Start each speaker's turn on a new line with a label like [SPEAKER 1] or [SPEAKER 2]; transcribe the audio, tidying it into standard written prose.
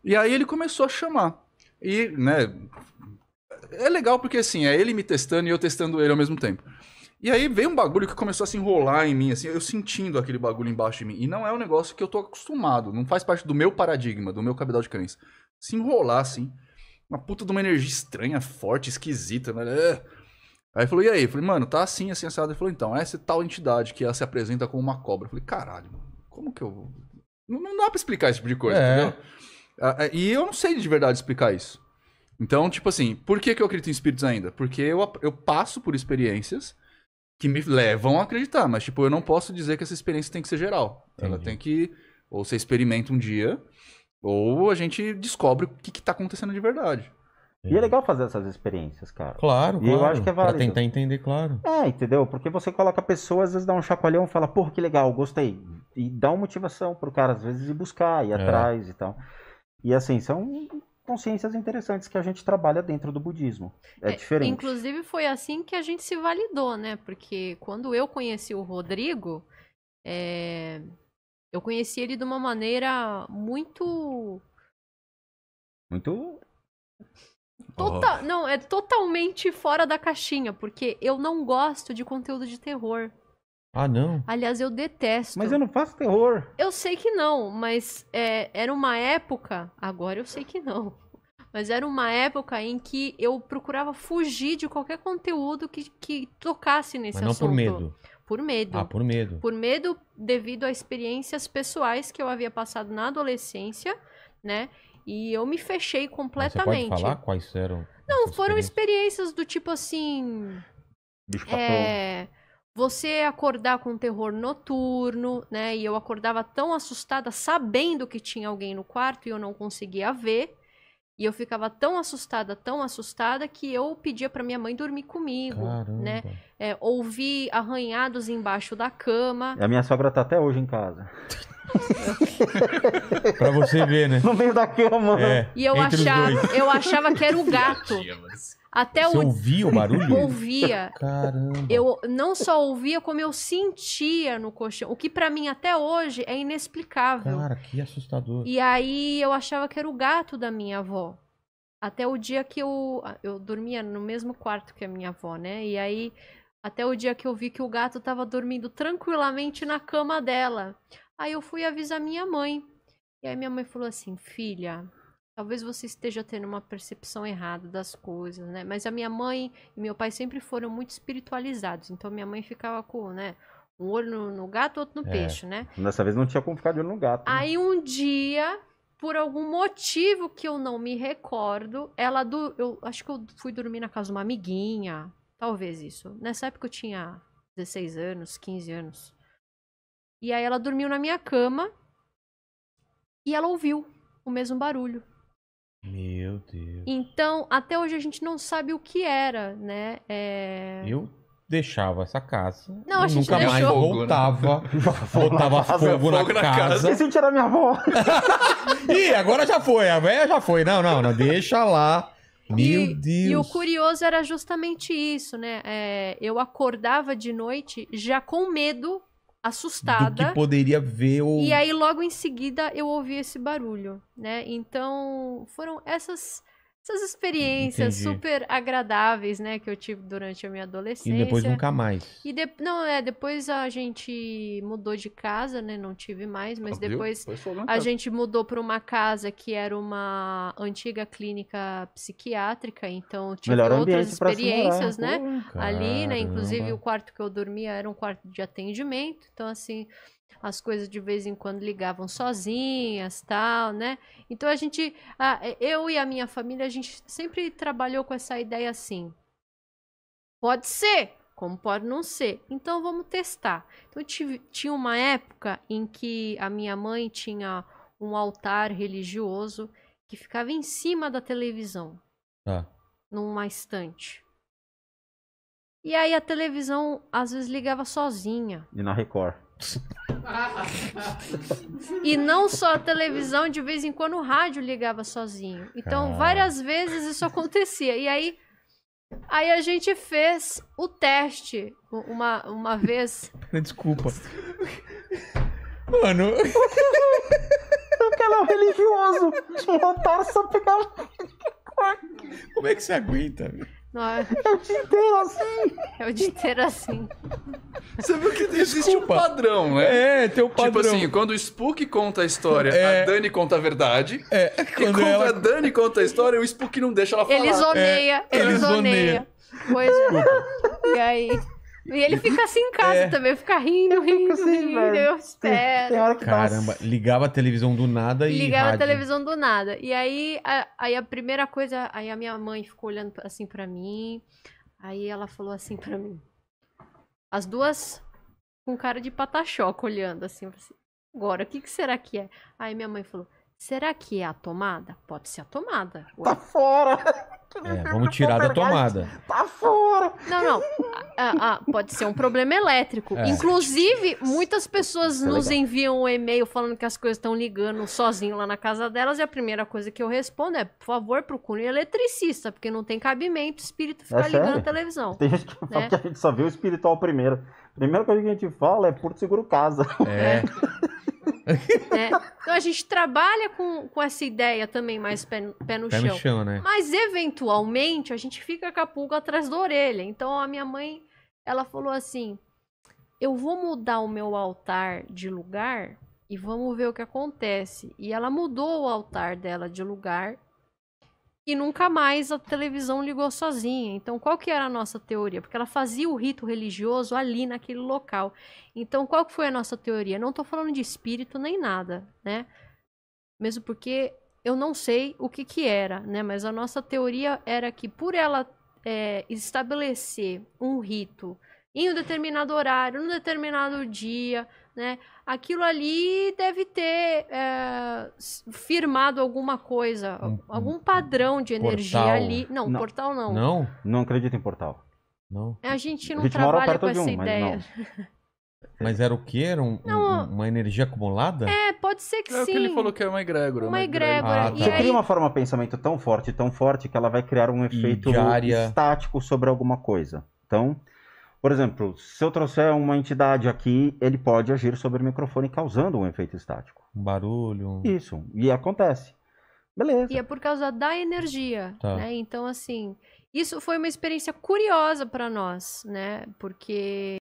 [SPEAKER 1] E aí ele começou a chamar. E, né, é legal porque assim, é ele me testando e eu testando ele ao mesmo tempo. E aí veio um bagulho que começou a se enrolar em mim, assim, eu sentindo aquele bagulho embaixo de mim. E não é um negócio que eu tô acostumado, não faz parte do meu paradigma, do meu cabedal de crença. Se enrolar, assim, uma puta de uma energia estranha, forte, esquisita, né? Aí falou, e aí? Eu falei, mano, tá assim, assim, assado. Ele falou, então, essa é tal entidade que ela se apresenta como uma cobra. Eu falei, caralho, como que eu... Não dá pra explicar esse tipo de coisa, entendeu? E eu não sei de verdade explicar isso. Então, tipo assim, por que eu acredito em espíritos ainda? Porque eu passo por experiências que me levam a acreditar, mas, tipo, eu não posso dizer que essa experiência tem que ser geral.
[SPEAKER 2] Entendi.
[SPEAKER 1] Ela tem que... Ou você experimenta um dia, ou a gente descobre o que tá acontecendo de verdade.
[SPEAKER 3] E é legal fazer essas experiências, cara.
[SPEAKER 2] Claro,
[SPEAKER 3] E eu acho que é válido.
[SPEAKER 2] Pra tentar entender, claro.
[SPEAKER 3] Entendeu? Porque você coloca a pessoa, às vezes dá um chacoalhão e fala, porra, que legal, gostei. E dá uma motivação pro cara, às vezes, ir buscar, ir atrás e tal. E assim, são consciências interessantes que a gente trabalha dentro do budismo. É diferente.
[SPEAKER 4] Inclusive foi assim que a gente se validou, né? Porque quando eu conheci o Rodrigo, eu conheci ele de uma maneira muito... Não, é totalmente fora da caixinha, porque eu não gosto de conteúdo de terror.
[SPEAKER 2] Ah, não?
[SPEAKER 4] Aliás, eu detesto.
[SPEAKER 3] Mas eu não faço terror.
[SPEAKER 4] Eu sei que não, mas era uma época... Agora eu sei que não. Mas era uma época em que eu procurava fugir de qualquer conteúdo que tocasse nesse assunto.
[SPEAKER 2] Mas não por medo?
[SPEAKER 4] Por medo.
[SPEAKER 2] Ah, por medo.
[SPEAKER 4] Por medo devido a experiências pessoais que eu havia passado na adolescência, né? E eu me fechei completamente.
[SPEAKER 2] Você pode falar quais eram?
[SPEAKER 4] Não, foram experiências do tipo assim...
[SPEAKER 3] Bicho papão.
[SPEAKER 4] Você acordar com terror noturno, né? E eu acordava tão assustada, sabendo que tinha alguém no quarto e eu não conseguia ver. E eu ficava tão assustada, que eu pedia pra minha mãe dormir comigo,
[SPEAKER 2] Caramba.
[SPEAKER 4] né? Ouvi arranhados embaixo da cama.
[SPEAKER 3] A minha sogra tá até hoje em casa.
[SPEAKER 2] Pra você ver, né?
[SPEAKER 3] No meio da cama.
[SPEAKER 4] E eu achava que era o gato. Até
[SPEAKER 2] Você ouvia o barulho?
[SPEAKER 4] Ouvia.
[SPEAKER 2] Caramba.
[SPEAKER 4] Eu não só ouvia, como eu sentia no colchão. O que pra mim até hoje é inexplicável.
[SPEAKER 2] Cara, que assustador.
[SPEAKER 4] E aí eu achava que era o gato da minha avó. Até o dia que eu dormia no mesmo quarto que a minha avó, né? E aí, até o dia que eu vi que o gato tava dormindo tranquilamente na cama dela. Aí eu fui avisar minha mãe. E aí minha mãe falou assim, filha... Talvez você esteja tendo uma percepção errada das coisas, né? Mas a minha mãe e meu pai sempre foram muito espiritualizados. Então minha mãe ficava com, né? Um olho no gato, outro no peixe, né?
[SPEAKER 3] Dessa vez não tinha como ficar de olho no gato. Né?
[SPEAKER 4] Aí um dia, por algum motivo que eu não me recordo, eu acho que eu fui dormir na casa de uma amiguinha. Talvez isso. Nessa época eu tinha 16 anos, 15 anos. E aí ela dormiu na minha cama e ela ouviu o mesmo barulho.
[SPEAKER 2] Meu Deus.
[SPEAKER 4] Então, até hoje a gente não sabe o que era, né?
[SPEAKER 2] Eu deixava essa casa.
[SPEAKER 4] Não, a gente
[SPEAKER 2] nunca mais
[SPEAKER 4] deixou.
[SPEAKER 2] voltava. Botava fogo na casa.
[SPEAKER 3] Esqueci de tirar minha avó.
[SPEAKER 2] Ih, agora já foi. A velha já foi. Não, deixa lá. Meu Deus.
[SPEAKER 4] E o curioso era justamente isso, né? Eu acordava de noite já com medo, assustada.
[SPEAKER 2] Do que poderia ver ou...
[SPEAKER 4] E aí, logo em seguida, eu ouvi esse barulho, né? Então, foram essas experiências super agradáveis, né? Que eu tive durante a minha adolescência.
[SPEAKER 2] E depois nunca mais.
[SPEAKER 4] Depois a gente mudou de casa, né? Não tive mais, mas depois a
[SPEAKER 1] a
[SPEAKER 4] gente mudou para uma casa que era uma antiga clínica psiquiátrica, então tive outras experiências, né? Ali, né? Inclusive o quarto que eu dormia era um quarto de atendimento, então assim, as coisas de vez em quando ligavam sozinhas, tal, né? Então a gente, eu e a minha família, a gente sempre trabalhou com essa ideia assim, pode ser, como pode não ser, então vamos testar. Então tinha uma época em que a minha mãe tinha um altar religioso que ficava em cima da televisão, numa estante. E aí a televisão às vezes ligava sozinha.
[SPEAKER 3] E na Record.
[SPEAKER 4] E não só a televisão, de vez em quando o rádio ligava sozinho. Então, várias vezes isso acontecia. E aí a gente fez o teste uma vez.
[SPEAKER 2] Desculpa. Mano.
[SPEAKER 3] Porque ela é um religioso. Tinha um altar, só pegava...
[SPEAKER 2] Como é que você aguenta?
[SPEAKER 4] Não,
[SPEAKER 3] É o dia inteiro assim.
[SPEAKER 4] é o dia inteiro assim.
[SPEAKER 1] Você viu que existe um padrão, né?
[SPEAKER 2] É, tem um padrão.
[SPEAKER 1] Tipo assim, quando o Spook conta a história,
[SPEAKER 2] É.
[SPEAKER 1] a Dani conta a verdade.
[SPEAKER 2] É,
[SPEAKER 1] E quando a Dani conta a história, o Spook não deixa ela falar.
[SPEAKER 4] Ele zoneia, ele
[SPEAKER 2] ele
[SPEAKER 4] zoneia. Pois é. E aí... E ele fica assim em casa também, fica rindo,
[SPEAKER 3] assim, velho.
[SPEAKER 4] eu espero.
[SPEAKER 3] Tem hora que dá
[SPEAKER 2] Caramba, ligava a televisão do nada e
[SPEAKER 4] Ligava a
[SPEAKER 2] rádio.
[SPEAKER 4] televisão do nada. E aí a primeira coisa, aí a minha mãe ficou olhando assim pra mim. Aí ela falou assim pra mim. As duas com cara de patachoca olhando assim. Agora, o que será que é? Aí minha mãe falou, será que é a tomada? Pode ser a tomada. Ué.
[SPEAKER 3] Tá fora.
[SPEAKER 2] É, vamos tirar da tomada.
[SPEAKER 3] Tá fora.
[SPEAKER 4] Não. Pode ser um problema elétrico.
[SPEAKER 2] É.
[SPEAKER 4] Inclusive, muitas pessoas
[SPEAKER 3] é
[SPEAKER 4] nos
[SPEAKER 3] legal.
[SPEAKER 4] enviam um e-mail falando que as coisas estão ligando sozinho lá na casa delas. E a primeira coisa que eu respondo é, por favor, procure um eletricista, porque não tem cabimento espírito ficar ligando
[SPEAKER 3] sério?
[SPEAKER 4] a televisão.
[SPEAKER 3] Tem gente que fala
[SPEAKER 4] Né?
[SPEAKER 3] que a gente só vê o espiritual primeiro. A primeira coisa que a gente fala é Porto Seguro Casa.
[SPEAKER 2] É.
[SPEAKER 4] Né? Então a gente trabalha com essa ideia também mais pé no
[SPEAKER 2] Pé no
[SPEAKER 4] chão.
[SPEAKER 2] chão, né?
[SPEAKER 4] Mas, eventualmente, a gente fica com a pulga atrás da orelha. Então, a minha mãe, ela falou assim, eu vou mudar o meu altar de lugar e vamos ver o que acontece. E ela mudou o altar dela de lugar e nunca mais a televisão ligou sozinha. Então, qual que era a nossa teoria? Porque ela fazia o rito religioso ali naquele local. Então, qual que foi a nossa teoria? Não tô falando de espírito nem nada, né? Mesmo porque eu não sei o que era, né? Mas a nossa teoria era que por ela estabelecer um rito em um determinado horário, num determinado dia, né? Aquilo ali deve ter firmado alguma coisa, algum padrão de energia
[SPEAKER 2] portal.
[SPEAKER 4] ali. Não,
[SPEAKER 3] Não.
[SPEAKER 4] portal não.
[SPEAKER 2] Não?
[SPEAKER 3] Não acredito em portal.
[SPEAKER 2] Não.
[SPEAKER 4] A gente não
[SPEAKER 3] A gente mora
[SPEAKER 4] trabalha
[SPEAKER 3] perto
[SPEAKER 4] com
[SPEAKER 3] de
[SPEAKER 4] essa
[SPEAKER 3] um, mas
[SPEAKER 4] ideia.
[SPEAKER 2] Mas era o quê? Era uma energia acumulada?
[SPEAKER 4] Pode ser que
[SPEAKER 1] É o
[SPEAKER 4] sim.
[SPEAKER 1] que ele falou que é uma egrégora.
[SPEAKER 4] Uma egrégora.
[SPEAKER 2] Ah, tá.
[SPEAKER 4] E
[SPEAKER 3] Você
[SPEAKER 4] aí,
[SPEAKER 3] cria uma forma de pensamento tão forte, que ela vai criar um efeito
[SPEAKER 2] diária.
[SPEAKER 3] estático sobre alguma coisa. Então, por exemplo, se eu trouxer uma entidade aqui, ele pode agir sobre o microfone causando um efeito estático.
[SPEAKER 2] Um barulho.
[SPEAKER 3] Isso, e acontece. Beleza.
[SPEAKER 4] E é por causa da energia,
[SPEAKER 2] Tá.
[SPEAKER 4] né? Então, assim, isso foi uma experiência curiosa para nós, né? Porque